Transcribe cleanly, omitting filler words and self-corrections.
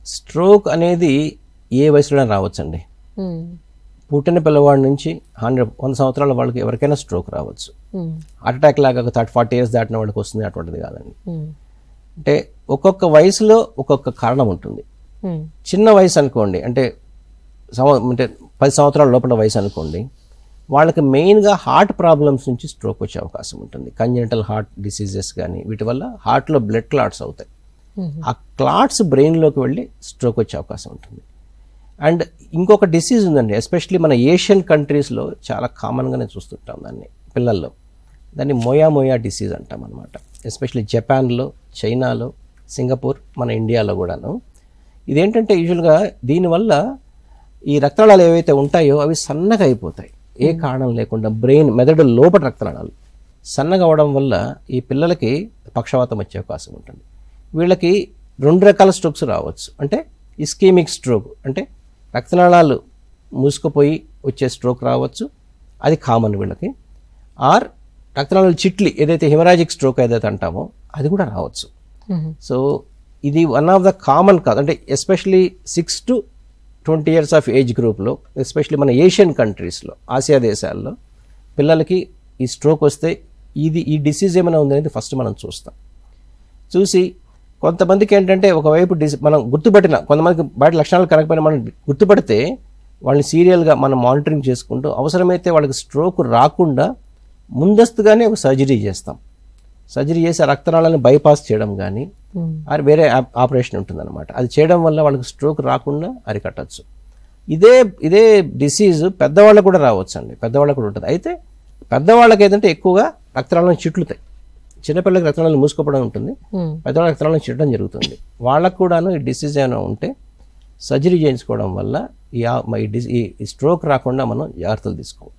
Stroke అనేది ఏ వయసులో రావచ్చండి. పుట్టిన పిల్లవాడి నుంచి 100 సంవత్సరాల వాళ్ళకి ఎవరికైనా స్ట్రోక్ రావచ్చు. హార్ట్ అటాక్ లాగా 30-40 ఇయర్స్ దాటిన వాళ్ళకి వస్తుంది అటువంటిది కాదండి. అంటే ఒక్కొక్క వయసులో ఒక్కొక్క కారణం ఉంటుంది. చిన్న వయసు అనుకోండి, అంటే 10 సంవత్సరాల లోపల వయసు అనుకోండి, వాళ్ళకి మెయిన్గా హార్ట్ ప్రాబ్లమ్స్ నుంచి స్ట్రోక్ వచ్చే అవకాశం ఉంటుంది. కంజెనిటల్ హార్ట్ డిసీజెస్ కానీ వీటి వల్ల హార్ట్లో బ్లడ్ క్లాట్స్ అవుతాయి. ఆ క్లాట్స్ బ్రెయిన్లోకి వెళ్ళి స్ట్రోక్ వచ్చే అవకాశం ఉంటుంది. అండ్ ఇంకొక డిసీజ్ ఉందండి, ఎస్పెషలీ మన ఏషియన్ కంట్రీస్లో చాలా కామన్గానే చూస్తుంటాం దాన్ని పిల్లల్లో. దాన్ని మోయా డిసీజ్ అంటాం అనమాట. ఎస్పెషలీ జపాన్లో, చైనాలో, సింగపూర్, మన ఇండియాలో కూడాను. ఇదేంటంటే యూజువల్గా దీనివల్ల ఈ రక్తనాళాలు ఏవైతే ఉంటాయో అవి సన్నగా అయిపోతాయి ఏ కారణం లేకుండా. మెదడు లోపల రక్తనాళాలు సన్నగా అవడం వల్ల ఈ పిల్లలకి పక్షవాతం వచ్చే అవకాశం ఉంటుంది. వీళ్ళకి 2 రకాల స్ట్రోక్స్ రావచ్చు. అంటే ఇస్కీమిక్ స్ట్రోక్, అంటే రక్తనాళాలు మూసుకుపోయి వచ్చే స్ట్రోక్ రావచ్చు, అది కామన్ వీళ్ళకి. ఆర్ రక్తనాళాలు చిట్లి, ఏదైతే హిమరాజిక్ స్ట్రోక్ ఏదైతే అంటామో అది కూడా రావచ్చు. సో ఇది వన్ ఆఫ్ ద కామన్ కాదు. అంటే especially 6 to 20 years of age గ్రూప్లో, ఎస్పెషలీ మన ఏషియన్ కంట్రీస్లో, ఆసియా దేశాల్లో పిల్లలకి ఈ స్ట్రోక్ వస్తే ఈ డిసీజ్ ఏమైనా ఉందనేది ఫస్ట్ మనం చూసి కొంతమందికి ఏంటంటే ఒకవైపు మనం గుర్తుపట్టిన, కొంతమందికి బయట లక్షణాలు కనకపోయినా మనం గుర్తుపడితే వాళ్ళని సీరియల్గా మనం మానిటరింగ్ చేసుకుంటూ అవసరమైతే వాళ్ళకి స్ట్రోక్ రాకుండా ముందస్తుగానే ఒక సర్జరీ చేస్తాం. సర్జరీ చేసి ఆ రక్తనాళాలను బైపాస్ చేయడం కానీ వేరే ఆపరేషన్ ఉంటుందన్నమాట. అది చేయడం వల్ల వాళ్ళకి స్ట్రోక్ రాకుండా అరికట్టచ్చు. ఇదే డిసీజ్ పెద్దవాళ్ళకు కూడా రావచ్చు అండి, పెద్దవాళ్ళకు కూడా ఉంటుంది. అయితే పెద్దవాళ్ళకి ఏంటంటే ఎక్కువగా రక్తనాళాలను చిట్లుతాయి. చిన్నపిల్లలకి రక్తనాళాలు మూసుకోవడం ఉంటుంది, పెద్దవాళ్ళ రక్తనాళాలను చిట్టడం జరుగుతుంది. వాళ్ళకు కూడాను ఈ డిసీజ్ ఏమైనా ఉంటే సర్జరీ చేయించుకోవడం వల్ల ఈ స్ట్రోక్ రాకుండా మనం జాగ్రత్తలు తీసుకోవాలి.